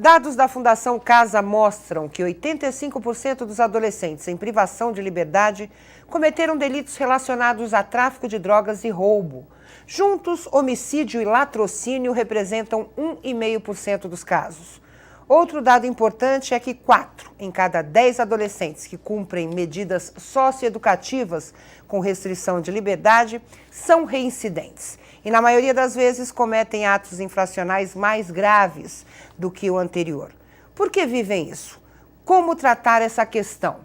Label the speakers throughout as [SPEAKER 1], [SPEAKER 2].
[SPEAKER 1] Dados da Fundação Casa mostram que 85% dos adolescentes em privação de liberdade cometeram delitos relacionados a tráfico de drogas e roubo. Juntos, homicídio e latrocínio representam 1,5% dos casos. Outro dado importante é que 4 em cada 10 adolescentes que cumprem medidas socioeducativas com restrição de liberdade são reincidentes. E, na maioria das vezes, cometem atos infracionais mais graves do que o anterior. Por que vivem isso? Como tratar essa questão?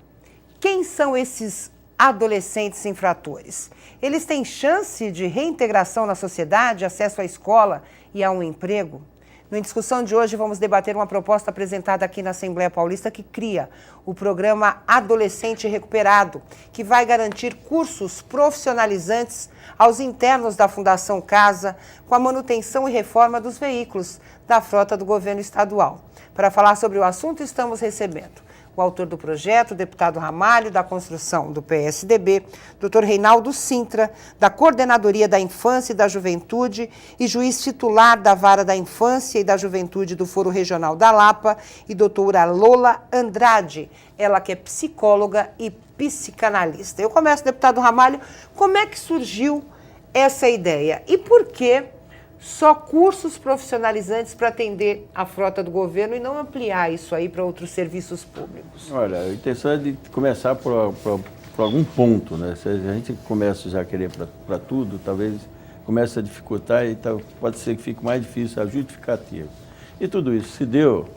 [SPEAKER 1] Quem são esses adolescentes infratores? Eles têm chance de reintegração na sociedade, acesso à escola e a um emprego? Na discussão de hoje, vamos debater uma proposta apresentada aqui na Assembleia Paulista que cria o programa Adolescente Recuperado, que vai garantir cursos profissionalizantes aos internos da Fundação Casa com a manutenção e reforma dos veículos da frota do governo estadual. Para falar sobre o assunto, estamos recebendo o autor do projeto, o deputado Ramalho, da Construção do PSDB, Dr. Reinaldo Sintra, da Coordenadoria da Infância e da Juventude e juiz titular da Vara da Infância e da Juventude do Foro Regional da Lapa, e doutora Lola Andrade, ela que é psicóloga e psicanalista. Eu começo, deputado Ramalho, como é que surgiu essa ideia e por que só cursos profissionalizantes para atender a frota do governo e não ampliar isso aí para outros serviços públicos?
[SPEAKER 2] Olha, a intenção é de começar por algum ponto, né? Se a gente começa já a querer para tudo, talvez comece a dificultar e pode ser que fique mais difícil a justificativa. E tudo isso se deu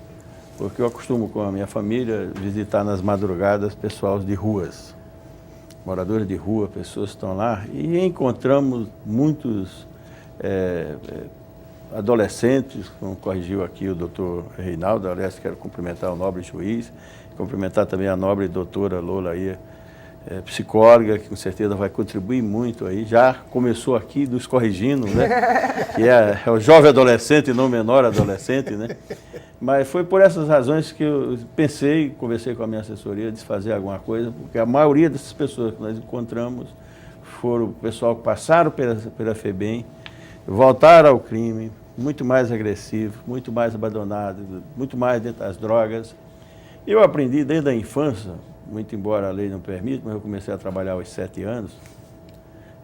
[SPEAKER 2] porque eu acostumo com a minha família visitar nas madrugadas pessoal de ruas, moradores de rua, pessoas que estão lá, e encontramos muitos adolescentes, como corrigiu aqui o doutor Reinaldo. Aliás, quero cumprimentar o nobre juiz, cumprimentar também a nobre doutora Lola aí, psicóloga, que com certeza vai contribuir muito aí. Já começou aqui nos corrigindo, né? Que é o jovem adolescente e não o menor adolescente, né? Mas foi por essas razões que eu pensei, conversei com a minha assessoria de fazer alguma coisa, porque a maioria dessas pessoas que nós encontramos foram o pessoal que passaram pela FEBEM, voltaram ao crime, muito mais agressivo, muito mais abandonado, muito mais dentro das drogas. Eu aprendi desde a infância, muito embora a lei não permita, mas eu comecei a trabalhar aos 7 anos.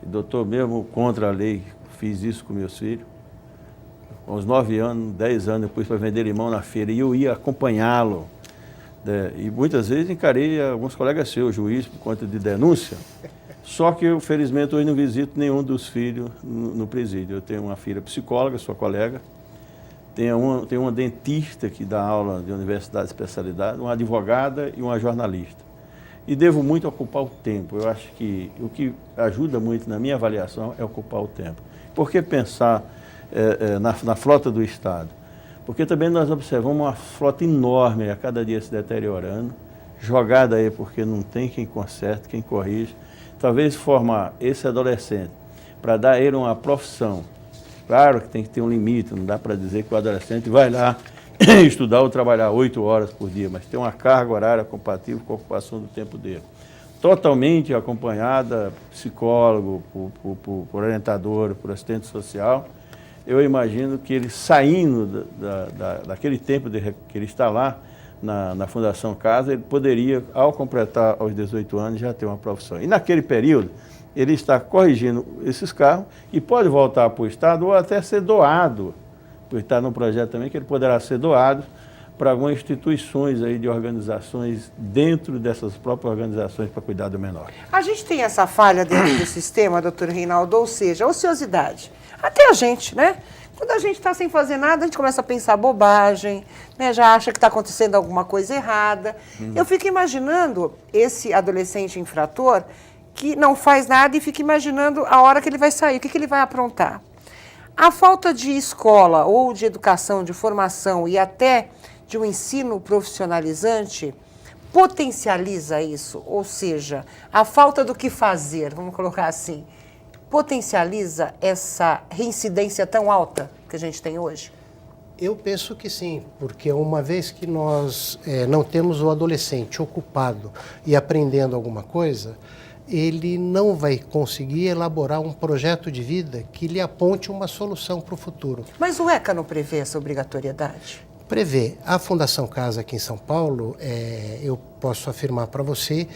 [SPEAKER 2] E doutor, mesmo contra a lei, fiz isso com meus filhos. Aos 9 anos, 10 anos, eu pus para vender limão na feira e eu ia acompanhá-lo. E muitas vezes encarei alguns colegas seus, juiz, por conta de denúncia. Só que eu, felizmente, hoje não visito nenhum dos filhos no presídio. Eu tenho uma filha psicóloga, sua colega, tenho uma dentista que dá aula de universidade de especialidade, uma advogada e uma jornalista. E devo muito ocupar o tempo. Eu acho que o que ajuda muito na minha avaliação é ocupar o tempo. Por que pensar na frota do Estado? Porque também nós observamos uma frota enorme a cada dia se deteriorando, jogada aí porque não tem quem conserte, quem corrige. Talvez formar esse adolescente para dar a ele uma profissão. Claro que tem que ter um limite, não dá para dizer que o adolescente vai lá estudar ou trabalhar 8 horas por dia, mas ter uma carga horária compatível com a ocupação do tempo dele. Totalmente acompanhada, psicólogo, por orientador, por assistente social. Eu imagino que ele saindo daquele tempo que ele está lá, na Fundação Casa, ele poderia, ao completar aos 18 anos, já ter uma profissão. E naquele período, ele está corrigindo esses carros e pode voltar para o Estado ou até ser doado, porque está no projeto também que ele poderá ser doado para algumas instituições aí de organizações dentro dessas próprias organizações para cuidar do menor.
[SPEAKER 1] A gente tem essa falha dentro do sistema, doutor Reinaldo, ou seja, a ociosidade. Até a gente, né? Quando a gente está sem fazer nada, a gente começa a pensar bobagem, né? Já acha que está acontecendo alguma coisa errada. Eu fico imaginando esse adolescente infrator que não faz nada e fica imaginando a hora que ele vai sair, o que ele vai aprontar. A falta de escola ou de educação, de formação e até de um ensino profissionalizante potencializa isso, ou seja, a falta do que fazer, vamos colocar assim, potencializa essa reincidência tão alta que a gente tem hoje?
[SPEAKER 3] Eu penso que sim, porque uma vez que nós não temos o adolescente ocupado e aprendendo alguma coisa, ele não vai conseguir elaborar um projeto de vida que lhe aponte uma solução para o futuro.
[SPEAKER 1] Mas o ECA não prevê essa obrigatoriedade?
[SPEAKER 3] Prevê. A Fundação Casa aqui em São Paulo, eu posso afirmar para você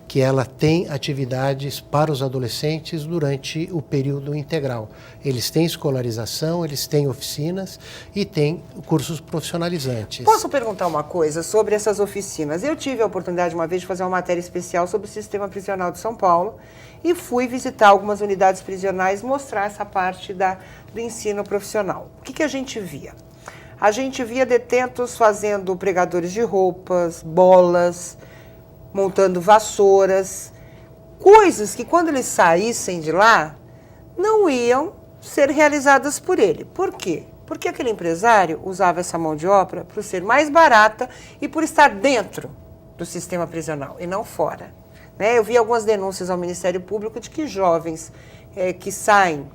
[SPEAKER 3] que ela tem atividades para os adolescentes durante o período integral. Eles têm escolarização, eles têm oficinas e têm cursos profissionalizantes.
[SPEAKER 1] Posso perguntar uma coisa sobre essas oficinas? Eu tive a oportunidade uma vez de fazer uma matéria especial sobre o sistema prisional de São Paulo e fui visitar algumas unidades prisionais, mostrar essa parte do ensino profissional. O que a gente via? A gente via detentos fazendo pregadores de roupas, bolas, montando vassouras, coisas que quando eles saíssem de lá, não iam ser realizadas por ele. Por quê? Porque aquele empresário usava essa mão de obra por ser mais barata e por estar dentro do sistema prisional e não fora. Né? Eu vi algumas denúncias ao Ministério Público de que jovens que saem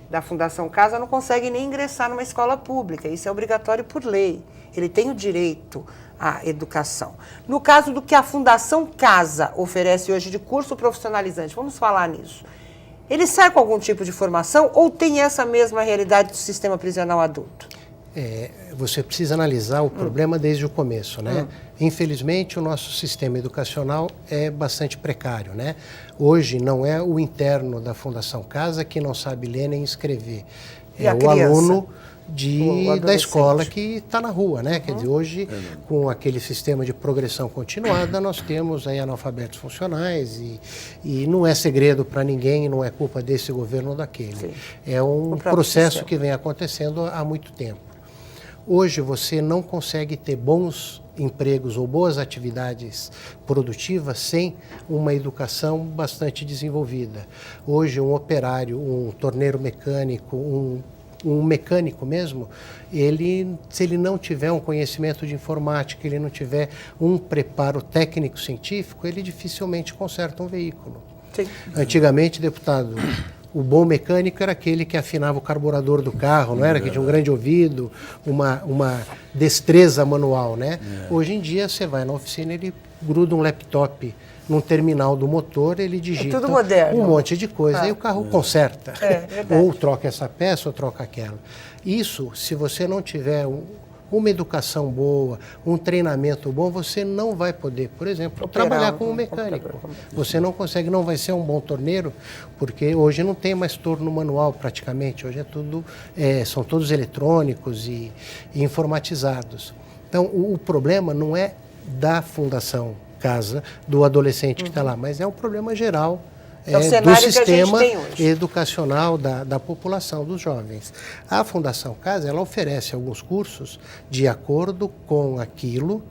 [SPEAKER 1] da Fundação Casa não conseguem nem ingressar numa escola pública. Isso é obrigatório por lei. Ele tem o direito à educação. No caso do que a Fundação Casa oferece hoje de curso profissionalizante, vamos falar nisso. Ele sai com algum tipo de formação ou tem essa mesma realidade do sistema prisional adulto?
[SPEAKER 3] Você precisa analisar o problema desde o começo, né? Infelizmente, o nosso sistema educacional é bastante precário, né? Hoje não é o interno da Fundação Casa que não sabe ler nem escrever. É o aluno da escola que está na rua, né? Quer dizer, hoje, com aquele sistema de progressão continuada, nós temos aí analfabetos funcionais e não é segredo para ninguém, não é culpa desse governo ou daquele. Sim. É um processo que vem acontecendo há muito tempo. Hoje você não consegue ter bons empregos ou boas atividades produtivas sem uma educação bastante desenvolvida. Hoje um operário, um torneiro mecânico, um mecânico mesmo, se ele não tiver um conhecimento de informática, ele não tiver um preparo técnico-científico, ele dificilmente conserta um veículo. Sim. Antigamente, deputado, o bom mecânico era aquele que afinava o carburador do carro, não era? Que tinha um grande ouvido, uma destreza manual, né? Hoje em dia, você vai na oficina, ele gruda um laptop num terminal do motor, ele digita um monte de coisa e o carro conserta. Ou troca essa peça ou troca aquela. Isso, se você não tiver uma educação boa, um treinamento bom, você não vai poder, por exemplo, trabalhar como mecânico. Você não consegue, não vai ser um bom torneiro, porque hoje não tem mais torno manual praticamente, hoje são todos eletrônicos e informatizados. Então, o problema não é da Fundação Casa, do adolescente que está lá, mas é um problema geral do sistema educacional da população, dos jovens. A Fundação Casa, ela oferece alguns cursos de acordo com aquilo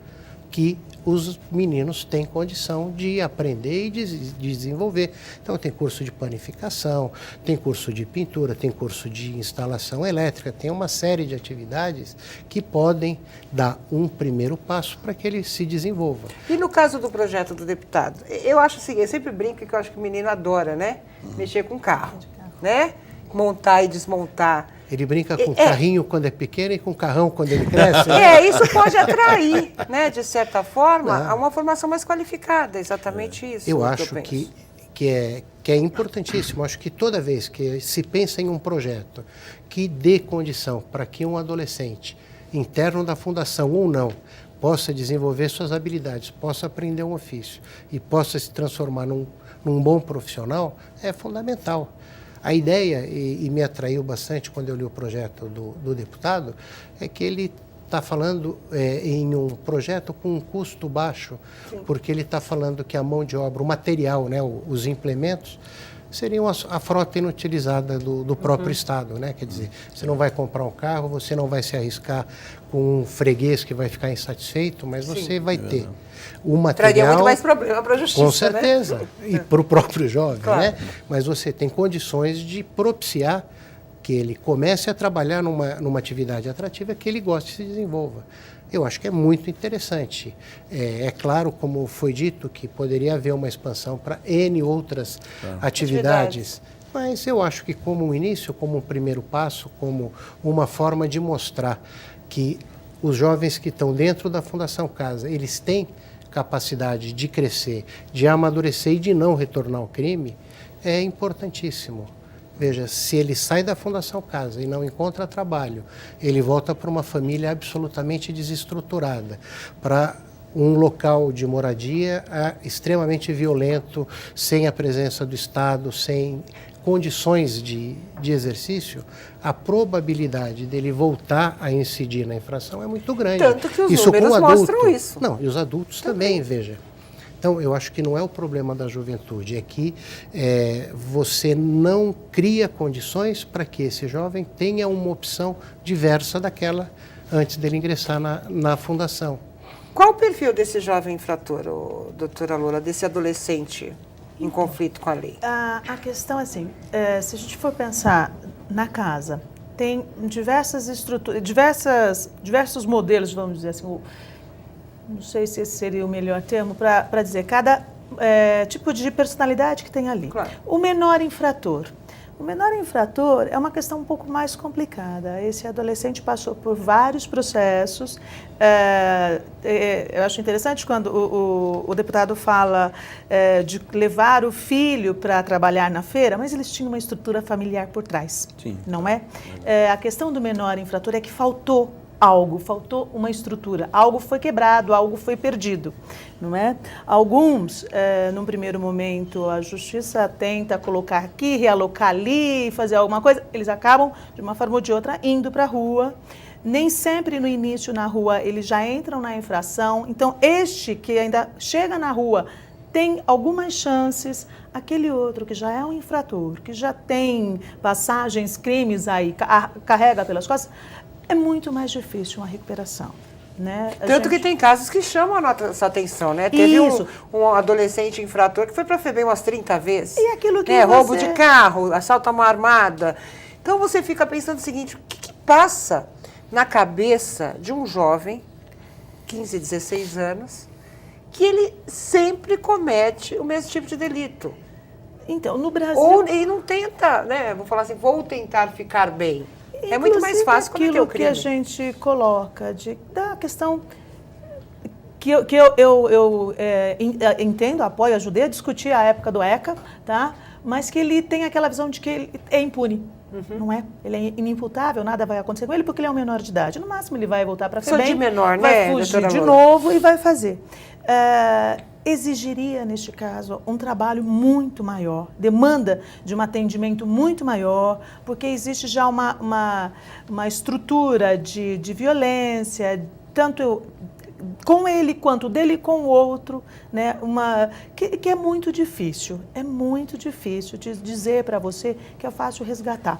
[SPEAKER 3] que os meninos têm condição de aprender e de desenvolver. Então, tem curso de panificação, tem curso de pintura, tem curso de instalação elétrica, tem uma série de atividades que podem dar um primeiro passo para que ele se desenvolva.
[SPEAKER 1] E no caso do projeto do deputado, eu acho assim, eu sempre brinco que eu acho que o menino adora, né? Mexer com carro, né? Montar e desmontar.
[SPEAKER 3] Ele brinca com carrinho quando é pequeno e com carrão quando ele cresce.
[SPEAKER 1] Isso pode atrair, né, de certa forma, a uma formação mais qualificada, exatamente isso.
[SPEAKER 3] Eu acho que é importantíssimo. Acho que toda vez que se pensa em um projeto que dê condição para que um adolescente, interno da fundação ou não, possa desenvolver suas habilidades, possa aprender um ofício e possa se transformar num bom profissional, é fundamental. A ideia, e me atraiu bastante quando eu li o projeto do deputado, é que ele está falando em um projeto com um custo baixo, porque ele está falando que a mão de obra, o material, né, os implementos, seriam a frota inutilizada do próprio Estado, né? Quer dizer, você não vai comprar um carro, você não vai se arriscar com um freguês que vai ficar insatisfeito, mas você vai ter o material...
[SPEAKER 1] Traria muito mais problema para a justiça,
[SPEAKER 3] com certeza, né? E para o próprio jovem,
[SPEAKER 1] claro,
[SPEAKER 3] né? Mas você tem condições de propiciar que ele comece a trabalhar numa atividade atrativa que ele goste e se desenvolva. Eu acho que é muito interessante. É claro, como foi dito, que poderia haver uma expansão para N outras atividades, mas eu acho que como um início, como um primeiro passo, como uma forma de mostrar que os jovens que estão dentro da Fundação Casa, eles têm capacidade de crescer, de amadurecer e de não retornar ao crime, é importantíssimo. Veja, se ele sai da Fundação Casa e não encontra trabalho, ele volta para uma família absolutamente desestruturada, para um local de moradia extremamente violento, sem a presença do Estado, sem condições de exercício, a probabilidade dele voltar a incidir na infração é muito grande.
[SPEAKER 1] Tanto que os números mostram isso.
[SPEAKER 3] Não, e os adultos também, veja. Então, eu acho que não é o problema da juventude, é que você não cria condições para que esse jovem tenha uma opção diversa daquela antes dele ingressar na fundação.
[SPEAKER 1] Qual o perfil desse jovem infrator, doutora Lola, desse adolescente em conflito com a lei?
[SPEAKER 4] A questão é assim, se a gente for pensar na casa, tem diversas estruturas, diversos modelos, vamos dizer assim, não sei se esse seria o melhor termo para dizer, cada tipo de personalidade que tem ali.
[SPEAKER 1] Claro.
[SPEAKER 4] O menor infrator. O menor infrator é uma questão um pouco mais complicada. Esse adolescente passou por vários processos. Eu acho interessante quando o deputado fala de levar o filho para trabalhar na feira, mas eles tinham uma estrutura familiar por trás,
[SPEAKER 2] Sim.
[SPEAKER 4] não é? A questão do menor infrator é que faltou algo, faltou uma estrutura, algo foi quebrado, algo foi perdido, não é? Alguns, num primeiro momento, a justiça tenta colocar aqui, realocar ali, fazer alguma coisa, eles acabam, de uma forma ou de outra, indo para a rua. Nem sempre no início na rua eles já entram na infração, então este que ainda chega na rua tem algumas chances, aquele outro que já é um infrator, que já tem passagens, crimes aí, carrega pelas costas, é muito mais difícil uma recuperação, né?
[SPEAKER 1] Tanto que tem casos que chamam a nossa atenção, né? Teve um adolescente infrator que foi para a FEBEM umas 30 vezes.
[SPEAKER 4] E aquilo que
[SPEAKER 1] roubo de carro, assalto a mão armada. Então você fica pensando o seguinte, o que passa na cabeça de um jovem, 15, 16 anos, que ele sempre comete o mesmo tipo de delito?
[SPEAKER 4] Então, no Brasil...
[SPEAKER 1] Ou ele não tenta, né? Vou falar assim, vou tentar ficar bem. É muito mais fácil cometer o crime.
[SPEAKER 4] Aquilo que a gente coloca da questão que eu entendo, apoio, ajudei a discutir a época do ECA, tá? Mas que ele tem aquela visão de que ele é impune, não é? Ele é inimputável, nada vai acontecer com ele porque ele é um menor de idade. No máximo ele vai voltar para a FEBEM,
[SPEAKER 1] de menor,
[SPEAKER 4] vai
[SPEAKER 1] né,
[SPEAKER 4] fugir de novo e vai fazer. Exigiria, neste caso, um trabalho muito maior, demanda de um atendimento muito maior, porque existe já uma estrutura de violência, tanto com ele quanto dele com o outro, né? Que é muito difícil de dizer para você que é fácil resgatar.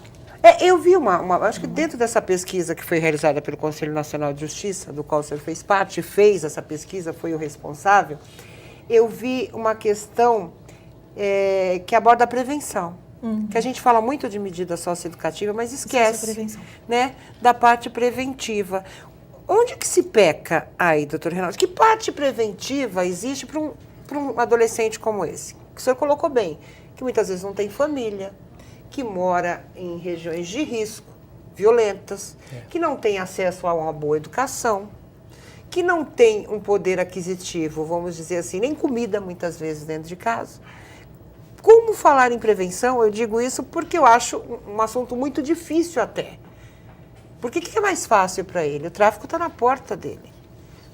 [SPEAKER 1] Eu vi acho que dentro dessa pesquisa que foi realizada pelo Conselho Nacional de Justiça, do qual o senhor fez parte, fez essa pesquisa, foi o responsável, eu vi uma questão que aborda a prevenção. Que a gente fala muito de medida socioeducativa, mas esquece, né, da parte preventiva. Onde que se peca aí, doutor Reinaldo? Que parte preventiva existe para um adolescente como esse? Que o senhor colocou bem, que muitas vezes não tem família, que mora em regiões de risco, violentas, que não tem acesso a uma boa educação, que não tem um poder aquisitivo, vamos dizer assim, nem comida muitas vezes dentro de casa. Como falar em prevenção? Eu digo isso porque eu acho um assunto muito difícil até. Porque o que é mais fácil para ele? O tráfico está na porta dele.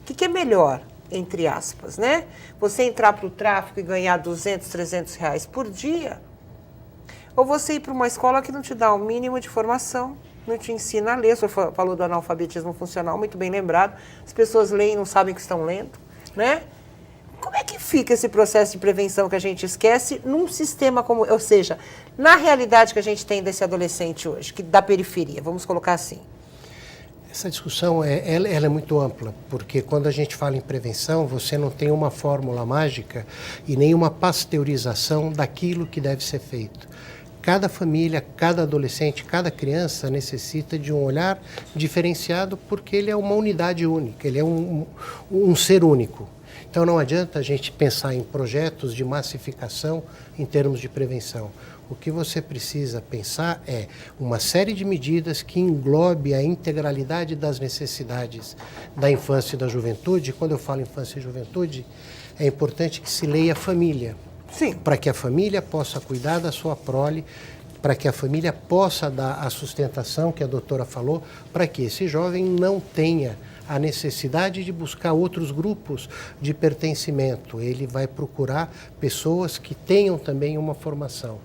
[SPEAKER 1] O que é melhor, entre aspas, né? Você entrar para o tráfico e ganhar 200, 300 reais por dia? Ou você ir para uma escola que não te dá o mínimo de formação, não te ensina a ler. O senhor falou do analfabetismo funcional, muito bem lembrado. As pessoas leem e não sabem o que estão lendo, né? Como é que fica esse processo de prevenção que a gente esquece num sistema como... Ou seja, na realidade que a gente tem desse adolescente hoje, que da periferia, vamos colocar assim.
[SPEAKER 3] Essa discussão ela é muito ampla, porque quando a gente fala em prevenção, você não tem uma fórmula mágica e nenhuma pasteurização daquilo que deve ser feito. Cada família, cada adolescente, cada criança necessita de um olhar diferenciado porque ele é uma unidade única, ele é um ser único. Então não adianta a gente pensar em projetos de massificação em termos de prevenção. O que você precisa pensar é uma série de medidas que englobe a integralidade das necessidades da infância e da juventude. Quando eu falo infância e juventude, é importante que se leia família.
[SPEAKER 1] Sim.
[SPEAKER 3] Para que a família possa cuidar da sua prole, para que a família possa dar a sustentação que a doutora falou, para que esse jovem não tenha a necessidade de buscar outros grupos de pertencimento. Ele vai procurar pessoas que tenham também uma formação.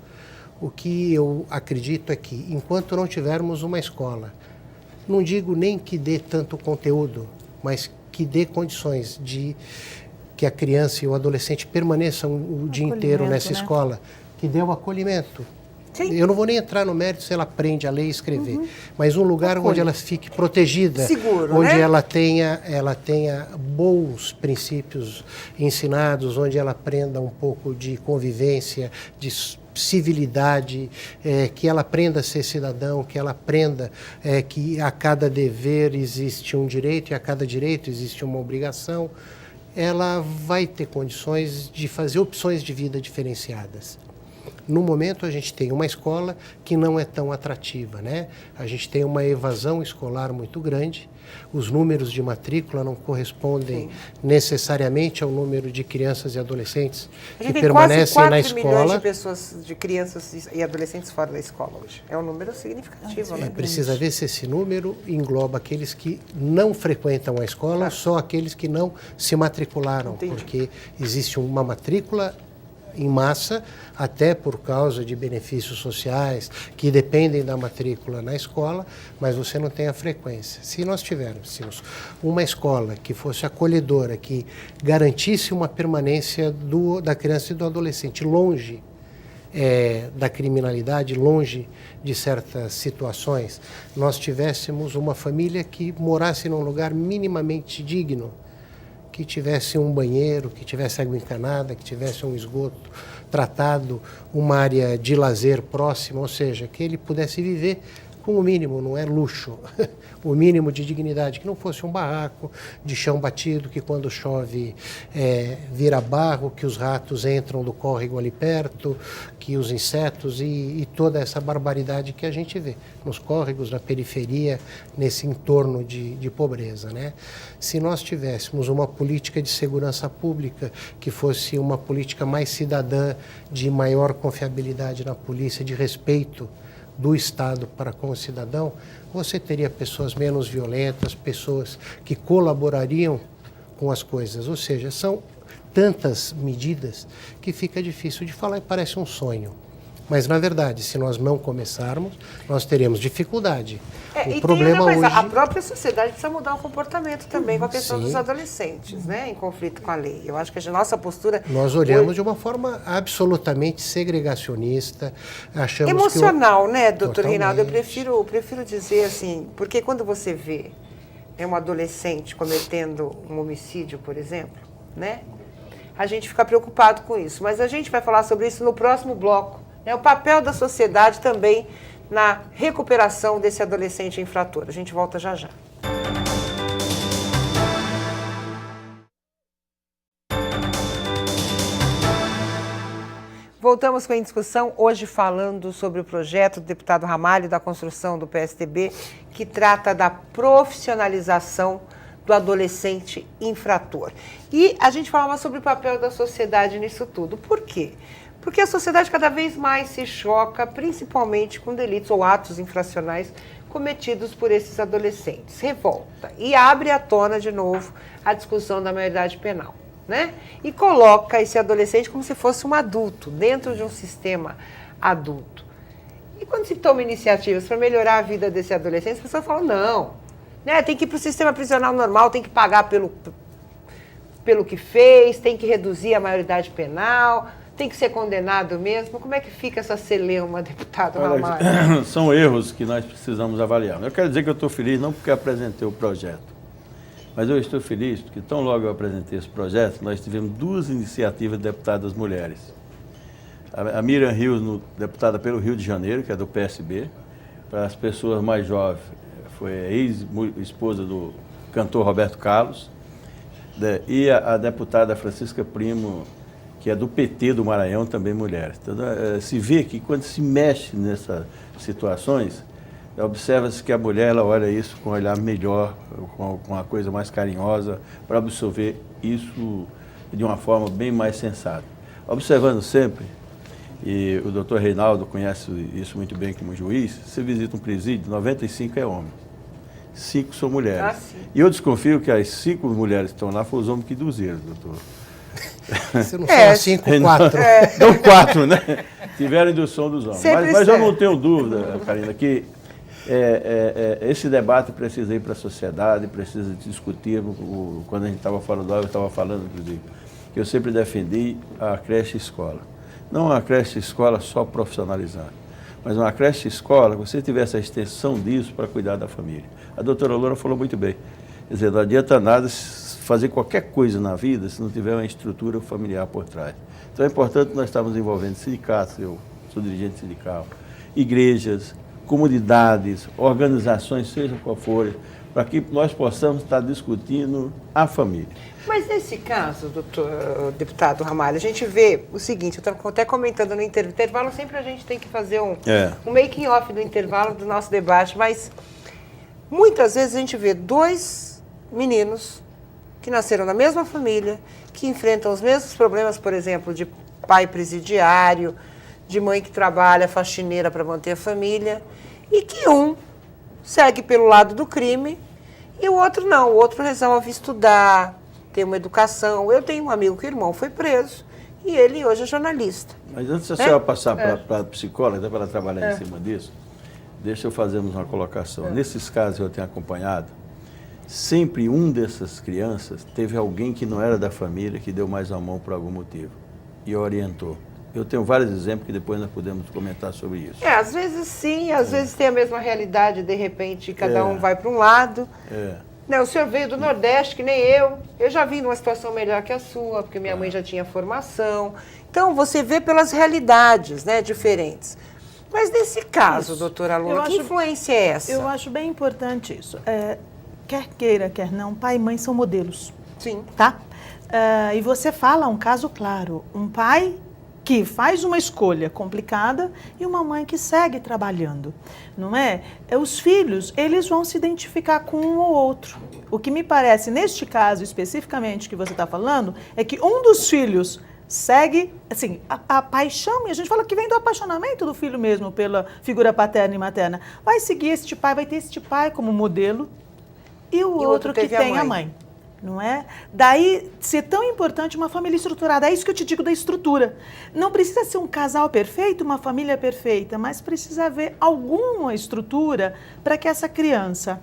[SPEAKER 3] O que eu acredito é que, enquanto não tivermos uma escola, não digo nem que dê tanto conteúdo, mas que dê condições de que a criança e o adolescente permaneçam o dia inteiro nessa escola, que dê o acolhimento. Sim. Eu não vou nem entrar no mérito se ela aprende a ler e escrever, mas um lugar onde ela fique protegida,
[SPEAKER 1] seguro,
[SPEAKER 3] onde
[SPEAKER 1] né?
[SPEAKER 3] ela tenha bons princípios ensinados, onde ela aprenda um pouco de convivência, de civilidade, que ela aprenda a ser cidadão, que ela aprenda que a cada dever existe um direito e a cada direito existe uma obrigação. Ela vai ter condições de fazer opções de vida diferenciadas. No momento, a gente tem uma escola que não é tão atrativa, né? A gente tem uma evasão escolar muito grande, os números de matrícula não correspondem necessariamente ao número de crianças e adolescentes que permanecem na escola. 4 milhões
[SPEAKER 1] de pessoas, de crianças e adolescentes fora da escola hoje. É um número significativo, né?
[SPEAKER 3] Precisa ver se esse número engloba aqueles que não frequentam a escola ou só aqueles que não se matricularam. Entendi. Porque existe uma matrícula em massa, até por causa de benefícios sociais que dependem da matrícula na escola, mas você não tem a frequência. Se nós tivéssemos uma escola que fosse acolhedora, que garantisse uma permanência da criança e do adolescente longe da criminalidade, longe de certas situações, nós tivéssemos uma família que morasse num lugar minimamente digno, que tivesse um banheiro, que tivesse água encanada, que tivesse um esgoto tratado, uma área de lazer próxima, ou seja, que ele pudesse viver com o mínimo, não é luxo, o mínimo de dignidade, que não fosse um barraco de chão batido, que quando chove vira barro, que os ratos entram do córrego ali perto, que os insetos e toda essa barbaridade que a gente vê nos córregos, na periferia, nesse entorno de pobreza, né? Se nós tivéssemos uma política de segurança pública que fosse uma política mais cidadã, de maior confiabilidade na polícia, de respeito do Estado para com o cidadão, você teria pessoas menos violentas, pessoas que colaborariam com as coisas. Ou seja, são tantas medidas que fica difícil de falar e parece um sonho. Mas, na verdade, se nós não começarmos, nós teremos dificuldade.
[SPEAKER 1] O problema hoje... A própria sociedade precisa mudar o comportamento também com a questão dos adolescentes, né, em conflito com a lei. Eu acho que a nossa postura...
[SPEAKER 3] Nós olhamos de uma forma absolutamente segregacionista, achamos
[SPEAKER 1] emocional, né, doutor Reinaldo? Eu prefiro dizer assim, porque quando você vê um adolescente cometendo um homicídio, por exemplo, né, a gente fica preocupado com isso. Mas a gente vai falar sobre isso no próximo bloco. O papel da sociedade também na recuperação desse adolescente infrator. A gente volta já já. Voltamos com a discussão, hoje falando sobre o projeto do deputado Ramalho da construção do PSDB, que trata da profissionalização do adolescente infrator. E a gente falava sobre o papel da sociedade nisso tudo. Por quê? Porque a sociedade cada vez mais se choca, principalmente com delitos ou atos infracionais cometidos por esses adolescentes. Revolta e abre à tona de novo a discussão da maioridade penal, né? E coloca esse adolescente como se fosse um adulto, dentro de um sistema adulto. E quando se toma iniciativas para melhorar a vida desse adolescente, as pessoas falam, não, né? Tem que ir para o sistema prisional normal, tem que pagar pelo que fez, tem que reduzir a maioridade penal... Tem que ser condenado mesmo? Como é que fica essa celeuma, deputado Ramalho?
[SPEAKER 2] São erros que nós precisamos avaliar. Eu quero dizer que eu estou feliz não porque apresentei o projeto, mas eu estou feliz porque tão logo eu apresentei esse projeto, nós tivemos 2 iniciativas de deputadas mulheres. A Miriam Rios, deputada pelo Rio de Janeiro, que é do PSB, para as pessoas mais jovens, foi a ex-esposa do cantor Roberto Carlos, e a deputada Francisca Primo, que é do PT do Maranhão, também mulher. Então, se vê que quando se mexe nessas situações, observa-se que a mulher ela olha isso com um olhar melhor, com uma coisa mais carinhosa, para absorver isso de uma forma bem mais sensata. Observando sempre e o doutor Reinaldo conhece isso muito bem como juiz, você visita um presídio, 95 é homem, 5 são mulheres. E eu desconfio que as 5 mulheres que estão lá foram os homens que induziram, doutor.
[SPEAKER 3] Você não fala 5, 4.
[SPEAKER 2] Não 4, né? Tiveram indução dos homens. Mas eu não tenho dúvida, Karina, que esse debate precisa ir para a sociedade, precisa discutir. Quando a gente estava fora do ar, eu estava falando, inclusive, que eu sempre defendi a creche-escola. Não uma creche-escola só profissionalizada, mas uma creche-escola, você tivesse a extensão disso para cuidar da família. A doutora Loura falou muito bem. Quer dizer, não adianta nada fazer qualquer coisa na vida se não tiver uma estrutura familiar por trás. Então é importante nós estarmos envolvendo sindicatos, eu sou dirigente sindical, igrejas, comunidades, organizações, seja qual for, para que nós possamos estar discutindo a família.
[SPEAKER 1] Mas nesse caso, deputado Ramalho, a gente vê o seguinte, eu estou até comentando no intervalo, sempre a gente tem que fazer um making-off do intervalo do nosso debate, mas muitas vezes a gente vê 2 meninos que nasceram na mesma família, que enfrentam os mesmos problemas, por exemplo, de pai presidiário, de mãe que trabalha, faxineira para manter a família, e que um segue pelo lado do crime e o outro não. O outro resolve estudar, ter uma educação. Eu tenho um amigo que o irmão foi preso e ele hoje é jornalista.
[SPEAKER 2] Mas antes da senhora passar para a psicóloga, para ela trabalhar em cima disso, deixa eu fazermos uma colocação. Nesses casos eu tenho acompanhado, sempre um dessas crianças teve alguém que não era da família, que deu mais a mão por algum motivo e orientou. Eu tenho vários exemplos que depois nós podemos comentar sobre isso.
[SPEAKER 1] Às vezes sim, às vezes tem a mesma realidade, de repente cada um vai para um lado. Não, o senhor veio do Nordeste, que nem eu. Eu já vim numa situação melhor que a sua, porque minha mãe já tinha formação. Então, você vê pelas realidades, né, diferentes. Mas nesse caso, doutora Loura, que influência é essa?
[SPEAKER 4] Eu acho bem importante isso. Quer queira, quer não, pai e mãe são modelos.
[SPEAKER 1] Sim.
[SPEAKER 4] Tá? E você fala um caso claro. Um pai que faz uma escolha complicada e uma mãe que segue trabalhando, não é? Os filhos, eles vão se identificar com um ou outro. O que me parece, neste caso especificamente que você está falando, é que um dos filhos segue, assim, a paixão, e a gente fala que vem do apaixonamento do filho mesmo pela figura paterna e materna. Vai seguir este pai, vai ter este pai como modelo e o outro que tem a mãe. Não é? Daí ser tão importante uma família estruturada. É isso que eu te digo da estrutura. Não precisa ser um casal perfeito, uma família perfeita, mas precisa haver alguma estrutura para que essa criança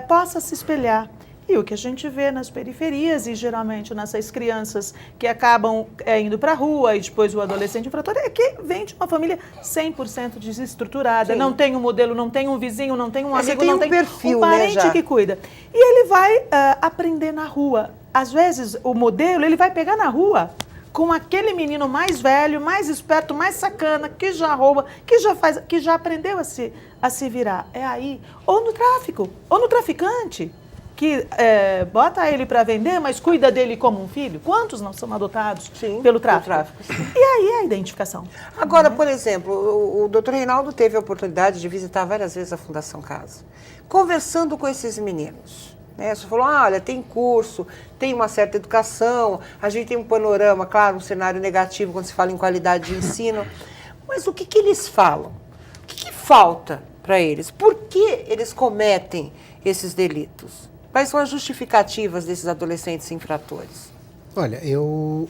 [SPEAKER 4] possa se espelhar. E o que a gente vê nas periferias e geralmente nessas crianças que acabam indo para a rua e depois o adolescente infrator é que vem de uma família 100% desestruturada. Sim. Não tem um modelo, não tem um vizinho, não tem um amigo, não tem
[SPEAKER 1] perfil,
[SPEAKER 4] um parente,
[SPEAKER 1] né,
[SPEAKER 4] que cuida. E ele vai aprender na rua. Às vezes o modelo ele vai pegar na rua com aquele menino mais velho, mais esperto, mais sacana, que já rouba, que já aprendeu a se virar. É aí. Ou no tráfico, ou no traficante, que bota ele para vender, mas cuida dele como um filho. Quantos não são adotados pelo tráfico? E aí é a identificação.
[SPEAKER 1] Agora, por exemplo, o doutor Reinaldo teve a oportunidade de visitar várias vezes a Fundação Casa, conversando com esses meninos. Né? Você falou, olha, tem curso, tem uma certa educação, a gente tem um panorama, claro, um cenário negativo quando se fala em qualidade de ensino, mas o que eles falam? O que falta para eles? Por que eles cometem esses delitos? Quais são as justificativas desses adolescentes infratores?
[SPEAKER 3] Olha, eu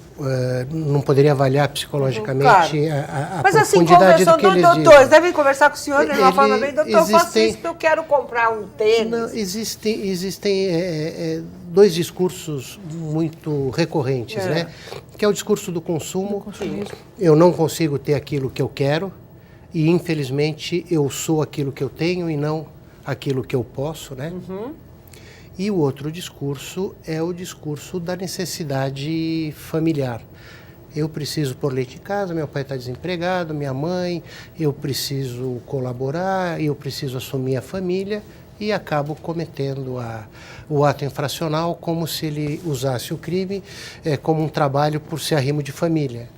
[SPEAKER 3] não poderia avaliar psicologicamente a
[SPEAKER 1] mas assim,
[SPEAKER 3] profundidade do que eles dizem.
[SPEAKER 1] Doutores, devem conversar com o senhor, ele vai falar bem, doutor, eu faço isso porque eu quero comprar um tênis.
[SPEAKER 3] Não, existem 2 discursos muito recorrentes, né? Que é o discurso do consumo. Eu não consigo ter aquilo que eu quero e, infelizmente, eu sou aquilo que eu tenho e não aquilo que eu posso, né? E o outro discurso é o discurso da necessidade familiar. Eu preciso pôr leite em casa, meu pai está desempregado, minha mãe, eu preciso colaborar, eu preciso assumir a família e acabo cometendo o ato infracional como se ele usasse o crime como um trabalho por ser arrimo de família.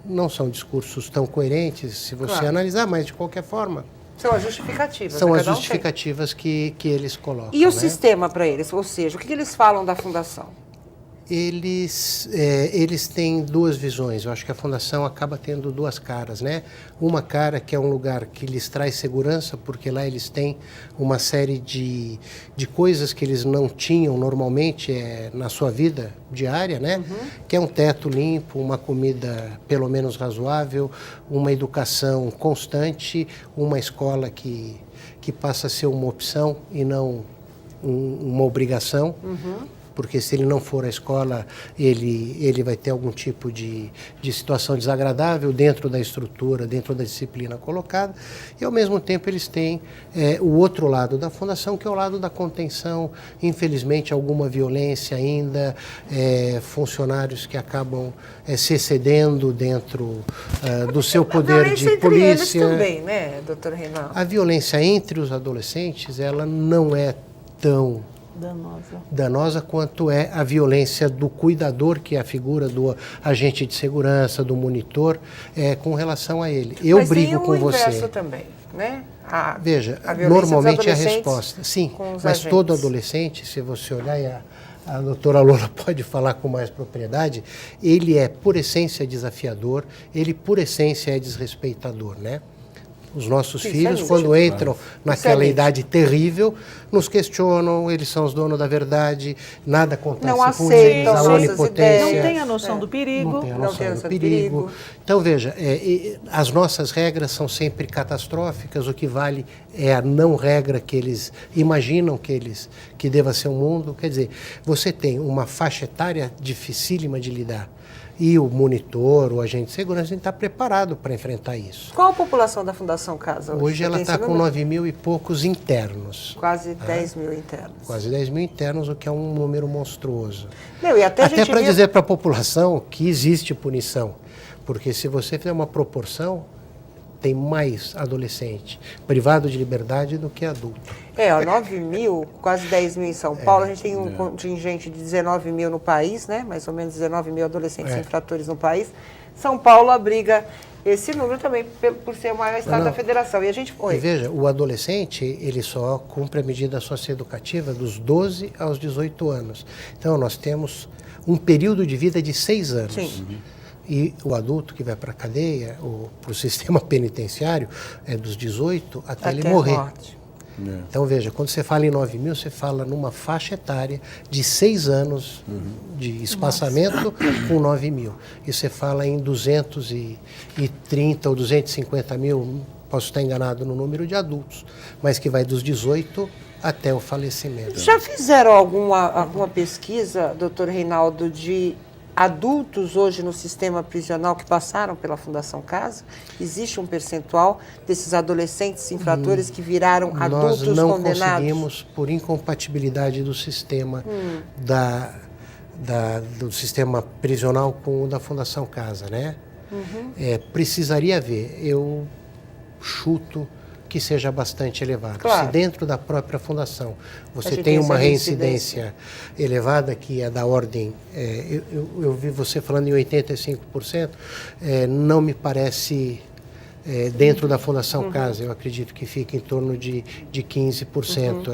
[SPEAKER 3] Não são discursos tão coerentes, se você analisar, mas de qualquer forma.
[SPEAKER 1] São as justificativas.
[SPEAKER 3] São as justificativas que eles colocam.
[SPEAKER 1] E o sistema para eles? Ou seja, o que eles falam da fundação?
[SPEAKER 3] Eles têm duas visões. Eu acho que a Fundação acaba tendo duas caras, né? Uma cara que é um lugar que lhes traz segurança, porque lá eles têm uma série de coisas que eles não tinham normalmente na sua vida diária, né? Que é um teto limpo, uma comida pelo menos razoável, uma educação constante, uma escola que passa a ser uma opção e não uma obrigação. Porque se ele não for à escola, ele vai ter algum tipo de situação desagradável dentro da estrutura, dentro da disciplina colocada. E, ao mesmo tempo, eles têm o outro lado da Fundação, que é o lado da contenção. Infelizmente, alguma violência ainda, funcionários que acabam se excedendo dentro do seu poder de polícia.
[SPEAKER 1] Eles também, né, doutor Reinaldo?
[SPEAKER 3] A violência entre os adolescentes, ela não é tão danosa quanto é a violência do cuidador, que é a figura do agente de segurança, do monitor, com relação a ele. Eu
[SPEAKER 1] Mas
[SPEAKER 3] brigo com você.
[SPEAKER 1] Mas tem o inverso também, né?
[SPEAKER 3] Veja,
[SPEAKER 1] a
[SPEAKER 3] normalmente é a resposta. Sim, mas
[SPEAKER 1] agentes.
[SPEAKER 3] Todo adolescente, se você olhar, e a doutora Lola pode falar com mais propriedade, ele é, por essência, desafiador, ele, por essência, é desrespeitador, né? Os nossos filhos, quando entram naquela idade terrível, nos questionam, eles são os donos da verdade, nada acontece
[SPEAKER 1] não
[SPEAKER 3] com eles, a onipotência.
[SPEAKER 4] Não tem a noção do perigo.
[SPEAKER 3] Não tem a noção do perigo. Então, veja, as nossas regras são sempre catastróficas, o que vale é a não regra que eles imaginam que deva ser o mundo. Quer dizer, você tem uma faixa etária dificílima de lidar. E o monitor, o agente de segurança, tem que estar preparado para enfrentar isso.
[SPEAKER 1] Qual a população da Fundação Casa hoje?
[SPEAKER 3] Hoje ela está com 9.000 e poucos internos.
[SPEAKER 1] Quase 10 mil internos.
[SPEAKER 3] Quase 10 mil internos, o que é um número monstruoso.
[SPEAKER 1] Não, e até
[SPEAKER 3] para dizer para a população que existe punição. Porque se você fizer uma proporção, tem mais adolescente privado de liberdade do que adulto.
[SPEAKER 1] 9 mil, quase 10 mil em São Paulo. A gente tem um contingente de 19 mil no país, né? Mais ou menos 19 mil adolescentes infratores no país. São Paulo abriga esse número também por ser o maior estado da federação. E a gente foi.
[SPEAKER 3] E veja, o adolescente, ele só cumpre a medida socioeducativa dos 12 aos 18 anos. Então, nós temos um período de vida de 6 anos.
[SPEAKER 1] Sim.
[SPEAKER 3] E o adulto que vai para a cadeia, ou para o sistema penitenciário, é dos 18 até ele morrer. Então, veja, quando você fala em 9 mil, você fala numa faixa etária de 6 anos de espaçamento com 9 mil. E você fala em 230 ou 250 mil, posso estar enganado no número de adultos, mas que vai dos 18 até o falecimento.
[SPEAKER 1] Já fizeram alguma pesquisa, doutor Reinaldo, de adultos hoje no sistema prisional que passaram pela Fundação Casa? Existe um percentual desses adolescentes infratores que viraram adultos condenados?
[SPEAKER 3] Nós não conseguimos, por incompatibilidade do sistema do sistema prisional com o da Fundação Casa, né? Precisaria haver. Eu chuto que seja bastante elevado.
[SPEAKER 1] Claro.
[SPEAKER 3] Se dentro da própria fundação você tem uma reincidência elevada, que é da ordem, eu vi você falando em 85%, não me parece, dentro da Fundação Casa, eu acredito que fica em torno de 15%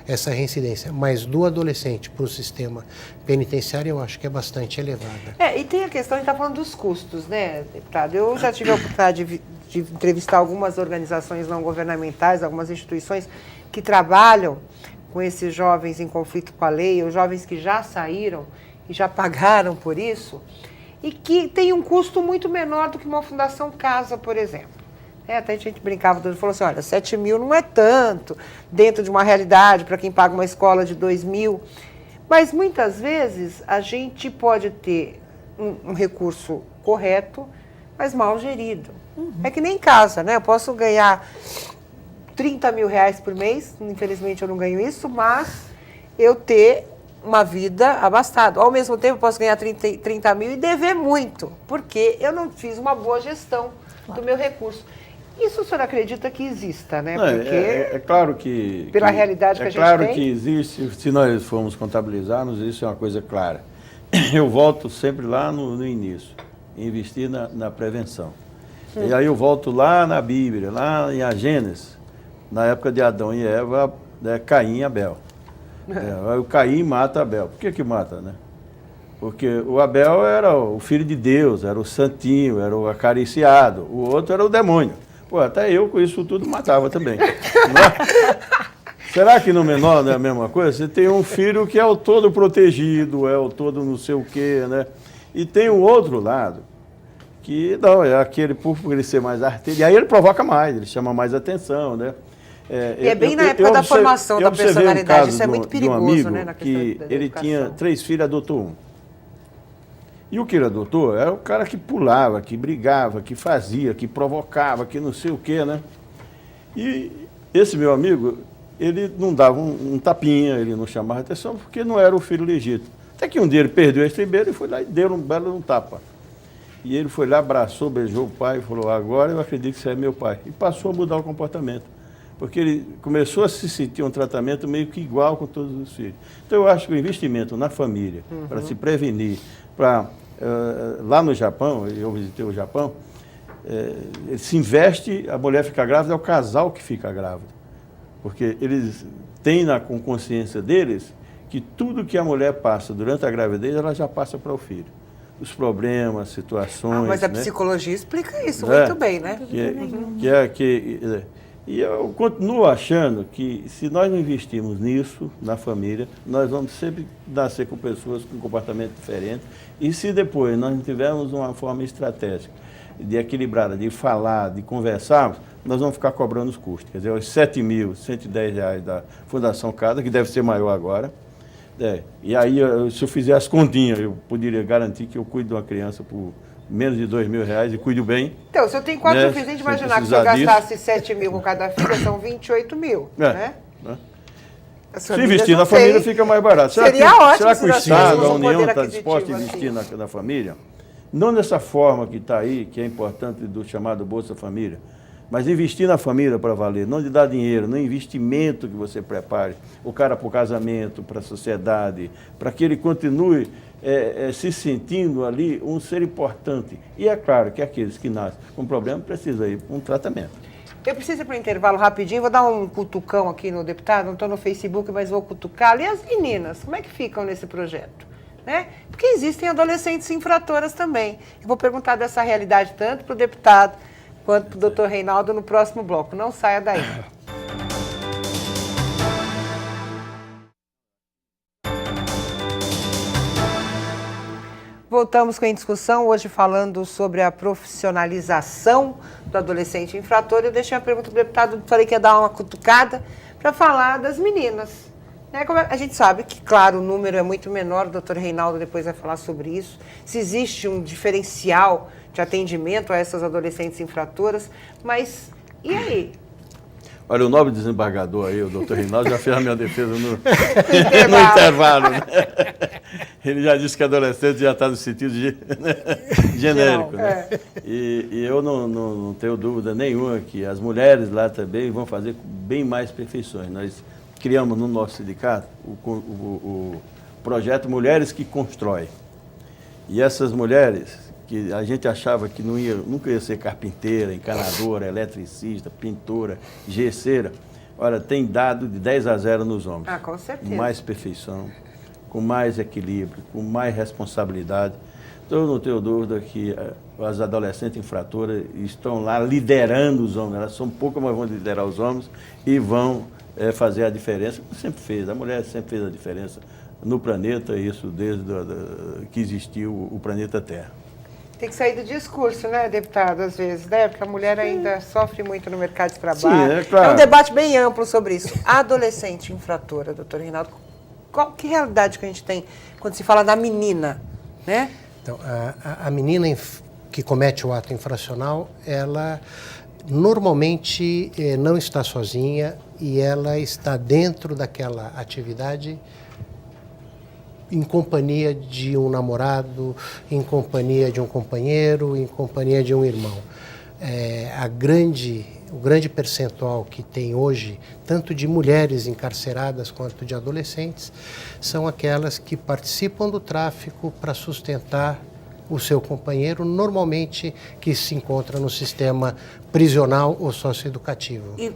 [SPEAKER 3] essa reincidência. Mas do adolescente para o sistema penitenciário, eu acho que é bastante elevada.
[SPEAKER 1] E tem a questão, a gente está falando dos custos, né, deputado? Eu já tive a oportunidade de entrevistar algumas organizações não governamentais, algumas instituições que trabalham com esses jovens em conflito com a lei, ou jovens que já saíram e já pagaram por isso, e que tem um custo muito menor do que uma Fundação Casa, por exemplo. Até a gente brincava, falou assim, olha, 7 mil não é tanto, dentro de uma realidade para quem paga uma escola de 2 mil, mas muitas vezes a gente pode ter um recurso correto, mas mal gerido. É que nem em casa, né? Eu posso ganhar 30 mil reais por mês, infelizmente eu não ganho isso, mas eu ter uma vida abastada. Ao mesmo tempo, eu posso ganhar 30 mil e dever muito, porque eu não fiz uma boa gestão do meu recurso. Isso o senhor acredita que exista, né? Porque
[SPEAKER 2] é claro que...
[SPEAKER 1] Pela realidade que a gente tem.
[SPEAKER 2] É claro que existe, se nós formos contabilizarmos, isso é uma coisa clara. Eu volto sempre lá no início, investir na prevenção. E aí eu volto lá na Bíblia, lá em Gênesis, na época de Adão e Eva, Caim e Abel. Aí o Caim mata Abel. Por que mata, né? Porque o Abel era o filho de Deus, era o santinho, era o acariciado. O outro era o demônio. Pô, até eu com isso tudo matava também. Não é? Será que no menor não é a mesma coisa? Você tem um filho que é o todo protegido, é o todo não sei o quê, né? E tem o outro lado, que não, é aquele por ele ser mais arteiro. E aí ele provoca mais, ele chama mais atenção, né?
[SPEAKER 1] E é bem na época da formação da personalidade, isso é muito perigoso,
[SPEAKER 2] de um amigo,
[SPEAKER 1] né? Na questão
[SPEAKER 2] que
[SPEAKER 1] da
[SPEAKER 2] ele
[SPEAKER 1] educação.
[SPEAKER 2] tinha 3 filhos, adotou um. E o que ele adotou era o cara que pulava, que brigava, que fazia, que provocava, que não sei o quê, né? E esse meu amigo, ele não dava um tapinha, ele não chamava atenção, porque não era o filho legítimo. Até que um dia ele perdeu a estribeira e foi lá e deu um belo tapa. E ele foi lá, abraçou, beijou o pai e falou, agora eu acredito que você é meu pai. E passou a mudar o comportamento. Porque ele começou a se sentir um tratamento meio que igual com todos os filhos. Então eu acho que o investimento na família, para se prevenir, lá no Japão, eu visitei o Japão, se investe, a mulher fica grávida, é o casal que fica grávido. Porque eles têm com consciência deles que tudo que a mulher passa durante a gravidez, ela já passa para o filho. Os problemas, situações...
[SPEAKER 1] mas a
[SPEAKER 2] né?
[SPEAKER 1] psicologia explica isso muito bem, né?
[SPEAKER 2] E eu continuo achando que se nós não investirmos nisso, na família, nós vamos sempre nascer com pessoas com comportamento diferente. E se depois nós não tivermos uma forma estratégica de equilibrada, de falar, de conversarmos, nós vamos ficar cobrando os custos. Quer dizer, os R$7.110 da Fundação Casa, que deve ser maior agora. E aí, se eu fizer as continhas, eu poderia garantir que eu cuido de uma criança por menos de R$2.000 e cuido bem.
[SPEAKER 1] Então, se eu tenho 4 filhos, a gente imaginar que se eu gastasse 7 mil com cada filha, são 28 mil, né?
[SPEAKER 2] Se investir na família, fica mais barato.
[SPEAKER 1] Seria ótimo.
[SPEAKER 2] Será que o Estado, a União,
[SPEAKER 1] poder
[SPEAKER 2] está disposto a investir na família? Não dessa forma que está aí, que é importante do chamado Bolsa Família, mas investir na família para valer, não de dar dinheiro, no investimento que você prepare o cara para o casamento, para a sociedade, para que ele continue se sentindo ali um ser importante. E é claro que aqueles que nascem com problema precisam ir para um tratamento.
[SPEAKER 1] Eu preciso ir para o intervalo rapidinho, vou dar um cutucão aqui no deputado, não estou no Facebook, mas vou cutucar. E as meninas, como é que ficam nesse projeto? Né? Porque existem adolescentes infratoras também. Eu vou perguntar dessa realidade tanto para o deputado quanto para o doutor Reinaldo no próximo bloco. Não saia daí. Voltamos com a discussão, hoje falando sobre a profissionalização do adolescente infrator. Eu deixei uma pergunta para o deputado, falei que ia dar uma cutucada para falar das meninas. Né? Como a gente sabe que, claro, o número é muito menor, o doutor Reinaldo depois vai falar sobre isso, se existe um diferencial de atendimento a essas adolescentes infratoras, mas e aí?
[SPEAKER 2] Olha, o nobre desembargador aí, o doutor Reinaldo, já fez a minha defesa no intervalo. Né? Ele já disse que adolescente já está no sentido genérico. Né? E eu não tenho dúvida nenhuma que as mulheres lá também vão fazer bem mais perfeições. Nós criamos no nosso sindicato o projeto Mulheres que Constroem. E essas mulheres, que a gente achava que nunca ia ser carpinteira, encanadora, eletricista, pintora, gesseira, olha, tem dado de 10-0 nos homens.
[SPEAKER 1] Ah, com certeza.
[SPEAKER 2] Com mais perfeição, com mais equilíbrio, com mais responsabilidade. Então, eu não tenho dúvida que as adolescentes infratoras estão lá liderando os homens. Elas são poucas, mas vão liderar os homens e vão fazer a diferença, como sempre fez. A mulher sempre fez a diferença no planeta, isso desde que existiu o planeta Terra.
[SPEAKER 1] Tem que sair do discurso, né, deputado, às vezes, né? Porque a mulher ainda sofre muito no mercado de trabalho.
[SPEAKER 2] Sim, é claro.
[SPEAKER 1] É um debate bem amplo sobre isso. A adolescente infratora, doutor Reinaldo, que realidade que a gente tem quando se fala da menina, né?
[SPEAKER 3] Então, a menina que comete o ato infracional, ela normalmente não está sozinha e ela está dentro daquela atividade em companhia de um namorado, em companhia de um companheiro, em companhia de um irmão. O grande percentual que tem hoje, tanto de mulheres encarceradas quanto de adolescentes, são aquelas que participam do tráfico para sustentar o seu companheiro, normalmente que se encontra no sistema prisional ou socioeducativo.
[SPEAKER 1] E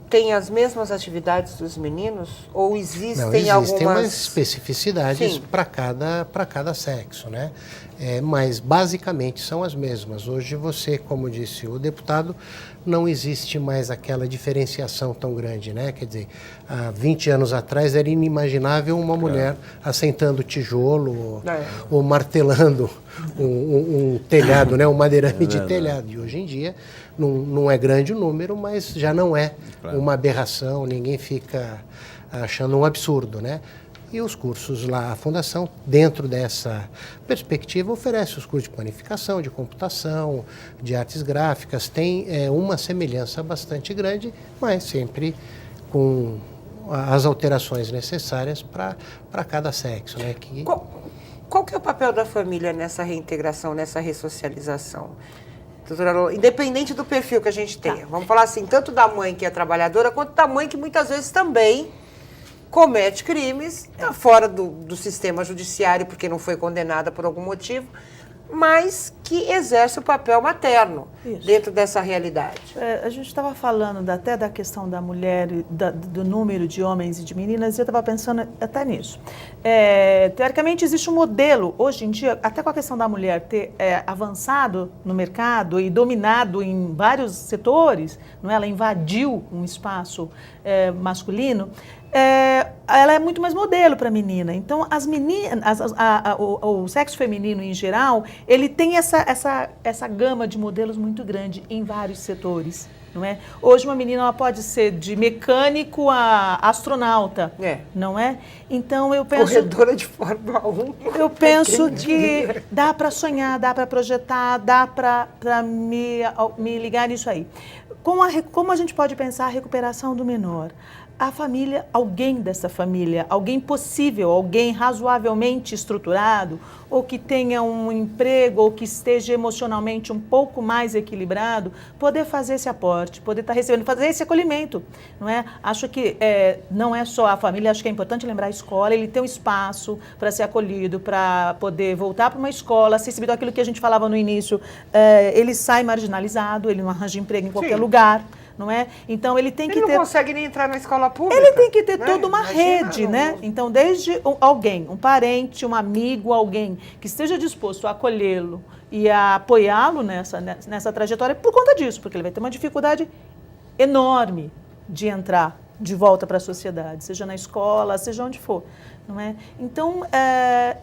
[SPEAKER 1] tem as mesmas atividades dos meninos? Ou existem,
[SPEAKER 3] Não, existem
[SPEAKER 1] algumas...
[SPEAKER 3] umas especificidades para cada sexo, né? Mas basicamente são as mesmas. Hoje você, como disse o deputado, não existe mais aquela diferenciação tão grande, né? Quer dizer, há 20 anos atrás era inimaginável uma mulher assentando tijolo ou martelando um telhado, né? Um madeirame de telhado. E hoje em dia não é grande o número, mas já não é uma aberração, ninguém fica achando um absurdo, né? E os cursos lá, a Fundação, dentro dessa perspectiva, oferece os cursos de planificação, de computação, de artes gráficas, tem uma semelhança bastante grande, mas sempre com as alterações necessárias para cada sexo, né?
[SPEAKER 1] Qual que é o papel da família nessa reintegração, nessa ressocialização? Doutora Lola, independente do perfil que a gente tenha, vamos falar assim, tanto da mãe que é trabalhadora, quanto da mãe que muitas vezes também comete crimes, está fora do sistema judiciário porque não foi condenada por algum motivo, mas que exerce o papel materno dentro dessa realidade.
[SPEAKER 4] A gente estava falando até da questão da mulher, do número de homens e de meninas, e eu estava pensando até nisso. Teoricamente existe um modelo, hoje em dia, até com a questão da mulher ter avançado no mercado e dominado em vários setores, não é? Ela invadiu um espaço masculino, ela é muito mais modelo para a menina. Então, as meninas, o sexo feminino em geral, ele tem essa gama de modelos muito grande em vários setores, não é? Hoje uma menina ela pode ser de mecânico a astronauta, não é? Então eu penso...
[SPEAKER 1] Corredora de Fórmula 1.
[SPEAKER 4] Eu penso que dá para sonhar, dá para projetar, dá para me ligar nisso aí. Como a gente pode pensar a recuperação do menor? A família, alguém dessa família, alguém possível, alguém razoavelmente estruturado, ou que tenha um emprego, ou que esteja emocionalmente um pouco mais equilibrado, poder fazer esse aporte, poder estar recebendo, fazer esse acolhimento, não é? Acho que não é só a família, acho que é importante lembrar a escola, ele tem um espaço para ser acolhido, para poder voltar para uma escola, acessível àquilo que a gente falava no início, ele sai marginalizado, ele não arranja emprego em qualquer lugar, não é? Então ele tem que ter...
[SPEAKER 1] Ele não consegue nem entrar na escola pública.
[SPEAKER 4] Ele tem que ter toda uma rede, né? Então, desde alguém, um parente, um amigo, alguém que esteja disposto a acolhê-lo e a apoiá-lo nessa trajetória por conta disso, porque ele vai ter uma dificuldade enorme de entrar de volta para a sociedade, seja na escola, seja onde for, não é? Então,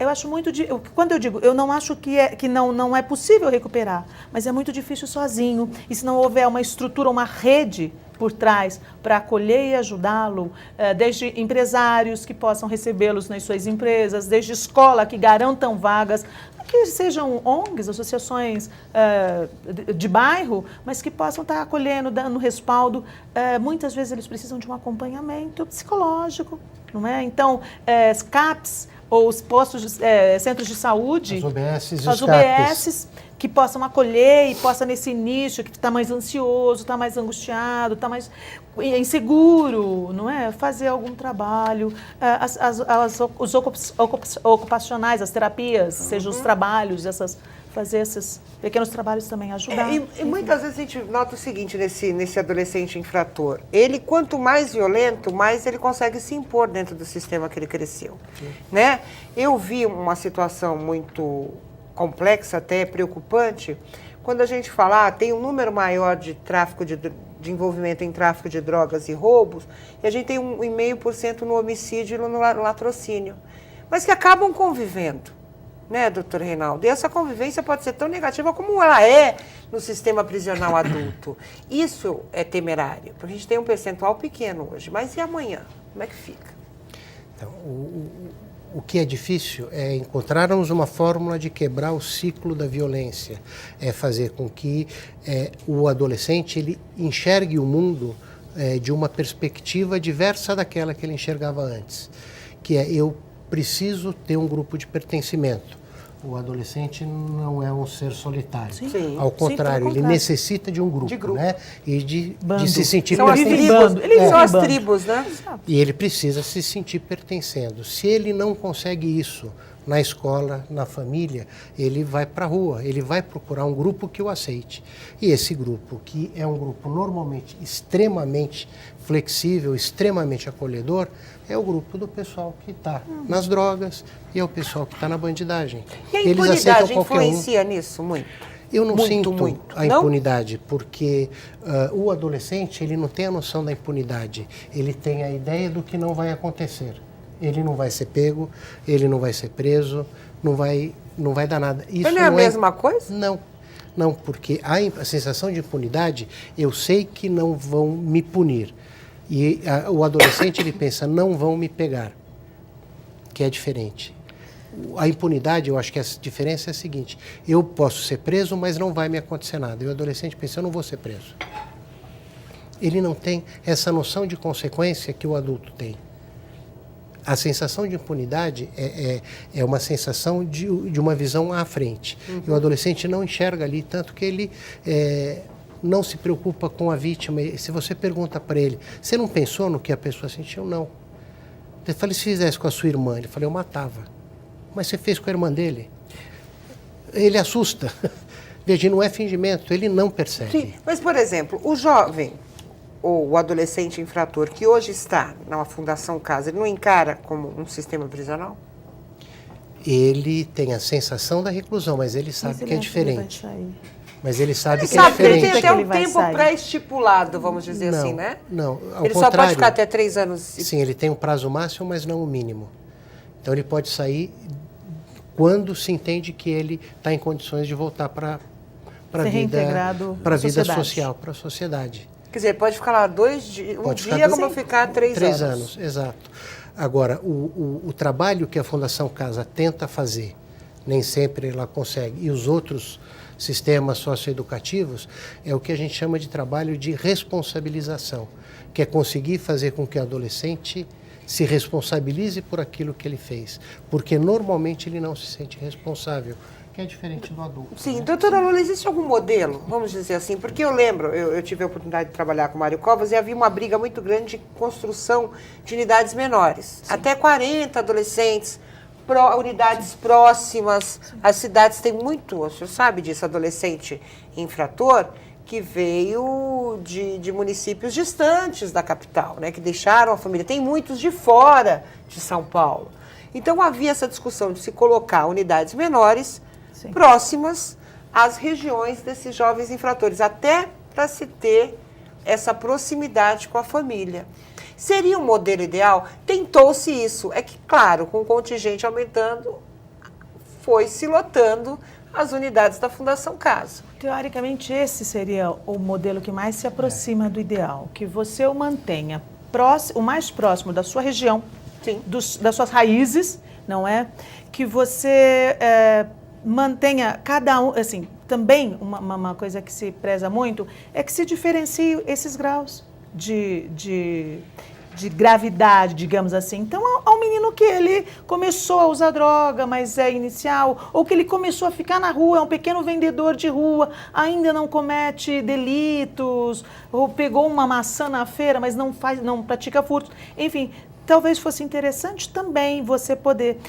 [SPEAKER 4] eu acho muito... Quando eu digo, eu não acho que não é possível recuperar, mas é muito difícil sozinho. E se não houver uma estrutura, uma rede por trás para acolher e ajudá-lo, desde empresários que possam recebê-los nas suas empresas, desde escola que garantam vagas, que sejam ONGs, associações de bairro, mas que possam estar acolhendo, dando respaldo. Muitas vezes eles precisam de um acompanhamento psicológico, não é? Então, CAPs, ou os postos, centros de saúde,
[SPEAKER 3] as UBSs,
[SPEAKER 4] que possam acolher e possa nesse início, que está mais ansioso, está mais angustiado, está mais inseguro, não é? Fazer algum trabalho, os ocupacionais, as terapias, sejam os trabalhos, fazer esses pequenos trabalhos também, ajudar.
[SPEAKER 1] E muitas vezes a gente nota o seguinte nesse adolescente infrator. Ele, quanto mais violento, mais ele consegue se impor dentro do sistema que ele cresceu. Né? Eu vi uma situação muito complexa, até preocupante, quando a gente fala, tem um número maior de tráfico de envolvimento em tráfico de drogas e roubos, e a gente tem 1,5% no homicídio e no latrocínio, mas que acabam convivendo, né, doutor Reinaldo? E essa convivência pode ser tão negativa como ela é no sistema prisional adulto. Isso é temerário, porque a gente tem um percentual pequeno hoje, mas e amanhã? Como é que fica?
[SPEAKER 3] Então, o que é difícil é encontrarmos uma fórmula de quebrar o ciclo da violência, é fazer com que o adolescente ele enxergue o mundo de uma perspectiva diversa daquela que ele enxergava antes, que é eu preciso ter um grupo de pertencimento. O adolescente não é um ser solitário.
[SPEAKER 1] Sim.
[SPEAKER 3] Ao contrário, ele necessita de um grupo, né? E de se sentir
[SPEAKER 1] pertencendo. São as tribos, né?
[SPEAKER 3] E ele precisa se sentir pertencendo. Se ele não consegue isso na escola, na família, ele vai para a rua, ele vai procurar um grupo que o aceite. E esse grupo, que é um grupo normalmente extremamente flexível, extremamente acolhedor, é o grupo do pessoal que está nas drogas e é o pessoal que está na bandidagem.
[SPEAKER 1] E a
[SPEAKER 3] Eles
[SPEAKER 1] impunidade
[SPEAKER 3] aceitam qualquer
[SPEAKER 1] influencia nisso muito?
[SPEAKER 3] Eu não sinto
[SPEAKER 1] muito.
[SPEAKER 3] a
[SPEAKER 1] Não?
[SPEAKER 3] impunidade, porque o adolescente ele não tem a noção da impunidade, ele tem a ideia do que não vai acontecer. Ele não vai ser pego, ele não vai ser preso, não vai dar nada. Isso
[SPEAKER 1] Mas não é a mesma coisa?
[SPEAKER 3] Não, porque a sensação de impunidade, eu sei que não vão me punir. E o adolescente ele pensa, não vão me pegar, que é diferente. A impunidade, eu acho que a diferença é a seguinte, eu posso ser preso, mas não vai me acontecer nada. E o adolescente pensa, eu não vou ser preso. Ele não tem essa noção de consequência que o adulto tem. A sensação de impunidade é uma sensação de uma visão à frente. E o adolescente não enxerga ali, tanto que ele não se preocupa com a vítima. E se você pergunta para ele, você não pensou no que a pessoa sentiu? Não. Eu falei, se fizesse com a sua irmã, ele falou, eu matava. Mas você fez com a irmã dele? Ele assusta. Veja, não é fingimento, ele não percebe.
[SPEAKER 1] Sim, mas, por exemplo, o jovem ou o adolescente infrator que hoje está na Fundação Casa, ele não encara como um sistema prisional?
[SPEAKER 3] Ele tem a sensação da reclusão, mas ele sabe que é diferente. Mas ele sabe
[SPEAKER 1] Ele
[SPEAKER 3] que é
[SPEAKER 1] sabe que ele
[SPEAKER 3] diferente.
[SPEAKER 1] tem até
[SPEAKER 4] Ele
[SPEAKER 1] um
[SPEAKER 4] vai
[SPEAKER 1] tempo
[SPEAKER 4] sair.
[SPEAKER 1] pré-estipulado, vamos dizer assim, né?
[SPEAKER 3] Não, ao
[SPEAKER 1] Ele só
[SPEAKER 3] contrário.
[SPEAKER 1] pode ficar até 3 anos.
[SPEAKER 3] Sim, ele tem um prazo máximo, mas não o mínimo. Então ele pode sair quando se entende que ele está em condições de voltar para a
[SPEAKER 4] Ser
[SPEAKER 3] vida,
[SPEAKER 4] reintegrado
[SPEAKER 3] para a
[SPEAKER 4] à
[SPEAKER 3] vida
[SPEAKER 4] sociedade.
[SPEAKER 3] social, para a sociedade.
[SPEAKER 1] Quer dizer, pode ficar lá 2 dias,
[SPEAKER 3] Pode
[SPEAKER 1] dia
[SPEAKER 3] ficar
[SPEAKER 1] como
[SPEAKER 3] dois-
[SPEAKER 1] ficar 3
[SPEAKER 3] 3
[SPEAKER 1] anos.
[SPEAKER 3] anos, exato. Agora, o trabalho que a Fundação Casa tenta fazer, nem sempre ela consegue, e os outros sistemas socioeducativos, é o que a gente chama de trabalho de responsabilização, que é conseguir fazer com que o adolescente se responsabilize por aquilo que ele fez, porque normalmente ele não se sente responsável, que é diferente do adulto.
[SPEAKER 1] Sim,
[SPEAKER 3] né?
[SPEAKER 1] doutora Lula, existe algum modelo, vamos dizer assim, porque eu lembro, eu tive a oportunidade de trabalhar com o Mário Covas e havia uma briga muito grande de construção de unidades menores, até 40 adolescentes, unidades próximas, as cidades têm muito, o senhor sabe disso, adolescente infrator, que veio de municípios distantes da capital, né, que deixaram a família, tem muitos de fora de São Paulo. Então havia essa discussão de se colocar unidades menores,
[SPEAKER 4] Sim.
[SPEAKER 1] próximas às regiões desses jovens infratores, até para se ter essa proximidade com a família. Seria um modelo ideal? Tentou-se isso. É que, claro, com o contingente aumentando, foi se lotando as unidades da Fundação Casa.
[SPEAKER 4] Teoricamente, esse seria o modelo que mais se aproxima do ideal, que você o mantenha o mais próximo da sua região,
[SPEAKER 1] Sim.
[SPEAKER 4] das suas raízes, não é? Que você mantenha cada um, assim, também uma coisa que se preza muito é que se diferencie esses graus de gravidade, digamos assim. Então, ao menino que ele começou a usar droga, mas é inicial, ou que ele começou a ficar na rua, é um pequeno vendedor de rua, ainda não comete delitos, ou pegou uma maçã na feira, mas não pratica furto. Enfim, talvez fosse interessante também você poder...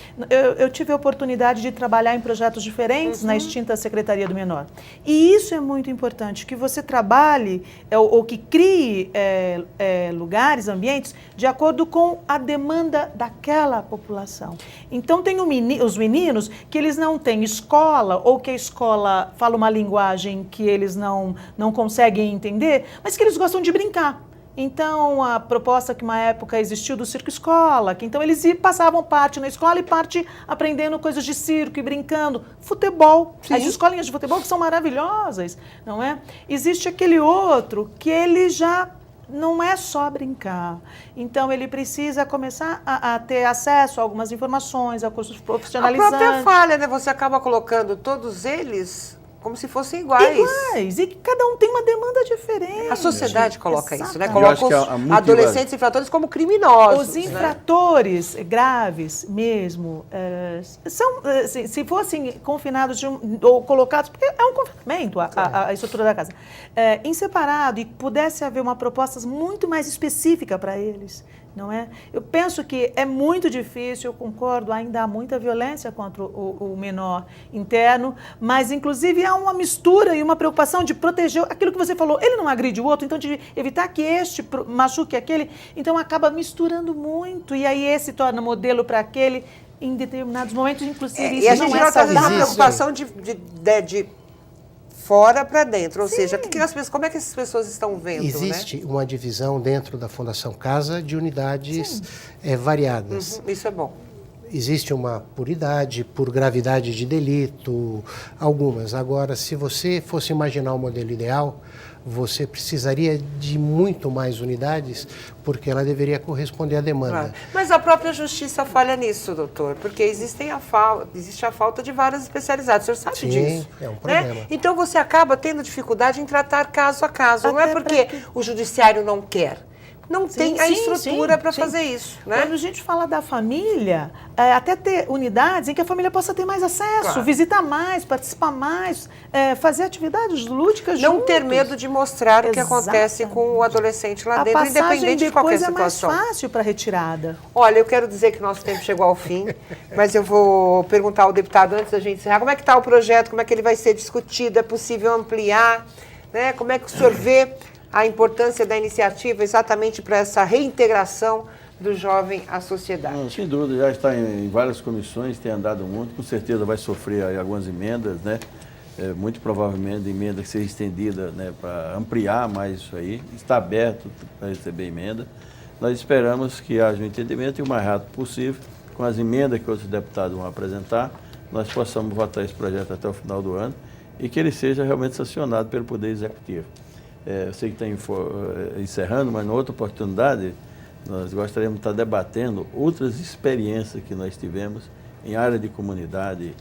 [SPEAKER 4] Eu tive a oportunidade de trabalhar em projetos diferentes na extinta Secretaria do Menor. E isso é muito importante, que você trabalhe ou que crie lugares, ambientes, de acordo com a demanda daquela população. Então, tem os meninos que eles não têm escola, ou que a escola fala uma linguagem que eles não conseguem entender, mas que eles gostam de brincar. Então, a proposta que uma época existiu do circo escola, que então eles passavam parte na escola e parte aprendendo coisas de circo e brincando. Futebol,
[SPEAKER 1] Sim.
[SPEAKER 4] As escolinhas de futebol que são maravilhosas, não é? Existe aquele outro que ele já não é só brincar. Então, ele precisa começar a ter acesso a algumas informações, a cursos
[SPEAKER 1] A
[SPEAKER 4] profissionalizantes.
[SPEAKER 1] própria falha, né? Você acaba colocando todos eles como se fossem iguais.
[SPEAKER 4] Iguais, e que cada um tem uma demanda diferente.
[SPEAKER 1] A sociedade coloca isso, né?
[SPEAKER 4] Exatamente.
[SPEAKER 1] Coloca
[SPEAKER 2] Eu acho que há
[SPEAKER 1] os
[SPEAKER 2] muito
[SPEAKER 1] adolescentes infratores como criminosos.
[SPEAKER 4] Os
[SPEAKER 1] né?
[SPEAKER 4] infratores graves mesmo, se fossem confinados ou colocados, porque é um confinamento a estrutura da casa, em separado e pudesse haver uma proposta muito mais específica para eles, não é? Eu penso que é muito difícil, eu concordo, ainda há muita violência contra o menor interno, mas inclusive há uma mistura e uma preocupação de proteger aquilo que você falou, ele não agride o outro, então de evitar que este machuque aquele, então acaba misturando muito e aí esse torna modelo para aquele em determinados momentos, inclusive isso
[SPEAKER 1] e a gente
[SPEAKER 4] não é
[SPEAKER 1] nota uma
[SPEAKER 4] saudável.
[SPEAKER 1] preocupação de fora para dentro, ou seja, como é que as pessoas estão vendo,
[SPEAKER 3] Existe
[SPEAKER 1] né?
[SPEAKER 3] uma divisão dentro da Fundação Casa de unidades variadas.
[SPEAKER 1] Isso é bom.
[SPEAKER 3] Existe uma por idade, por gravidade de delito, algumas. Agora, se você fosse imaginar o modelo ideal, você precisaria de muito mais unidades, porque ela deveria corresponder à demanda.
[SPEAKER 1] Claro. Mas a própria justiça falha nisso, doutor, porque existe a falta de varas especializadas, o senhor sabe disso.
[SPEAKER 3] É um problema.
[SPEAKER 1] Né? Então você acaba tendo dificuldade em tratar caso a caso. Não é
[SPEAKER 4] Até
[SPEAKER 1] porque o judiciário não quer. Não tem a estrutura para
[SPEAKER 4] sim.
[SPEAKER 1] fazer isso. Né?
[SPEAKER 4] Quando a gente fala da família, até ter unidades em que a família possa ter mais acesso,
[SPEAKER 1] Claro.
[SPEAKER 4] visitar mais, participar mais, fazer atividades lúdicas
[SPEAKER 1] Não
[SPEAKER 4] juntos.
[SPEAKER 1] ter medo de mostrar o que acontece com o adolescente lá dentro, independente de qualquer situação.
[SPEAKER 4] É mais fácil para retirada.
[SPEAKER 1] Olha, eu quero dizer que nosso tempo chegou ao fim, mas eu vou perguntar ao deputado, antes da gente encerrar, como é que está o projeto, como é que ele vai ser discutido, é possível ampliar, né? Como é que o senhor vê a importância da iniciativa exatamente para essa reintegração do jovem à sociedade?
[SPEAKER 2] Não, sem dúvida, já está em várias comissões, tem andado muito, com certeza vai sofrer aí algumas emendas, né? Muito provavelmente emenda que seja estendida, né, para ampliar mais isso aí, está aberto para receber emenda. Nós esperamos que haja um entendimento e o mais rápido possível, com as emendas que outros deputados vão apresentar, nós possamos votar esse projeto até o final do ano e que ele seja realmente sancionado pelo Poder Executivo. Eu sei que está encerrando, mas na outra oportunidade nós gostaríamos de estar debatendo outras experiências que nós tivemos em área de comunidade,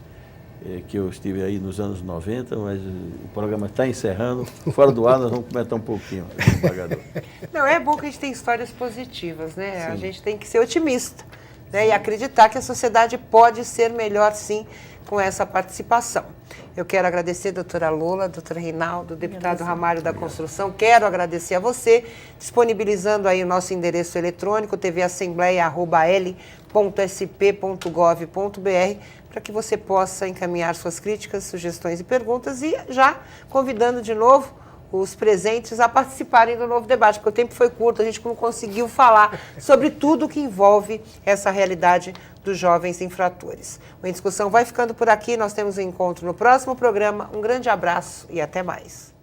[SPEAKER 2] que eu estive aí nos anos 90, mas o programa está encerrando. Fora do ar nós vamos comentar um pouquinho, desembargador.
[SPEAKER 1] Não, é bom que a gente tem histórias positivas, né?
[SPEAKER 2] Sim.
[SPEAKER 1] A gente tem que ser otimista, né? E acreditar que a sociedade pode ser melhor, sim, com essa participação. Eu quero agradecer a doutora Lola, doutora Reinaldo, deputado Ramalho da Construção. Quero agradecer a você, disponibilizando aí o nosso endereço eletrônico, tvassembleia@l.sp.gov.br, para que você possa encaminhar suas críticas, sugestões e perguntas e já convidando de novo os presentes a participarem do novo debate, porque o tempo foi curto, a gente não conseguiu falar sobre tudo que envolve essa realidade dos jovens infratores. O Em Discussão vai ficando por aqui, nós temos um encontro no próximo programa. Um grande abraço e até mais.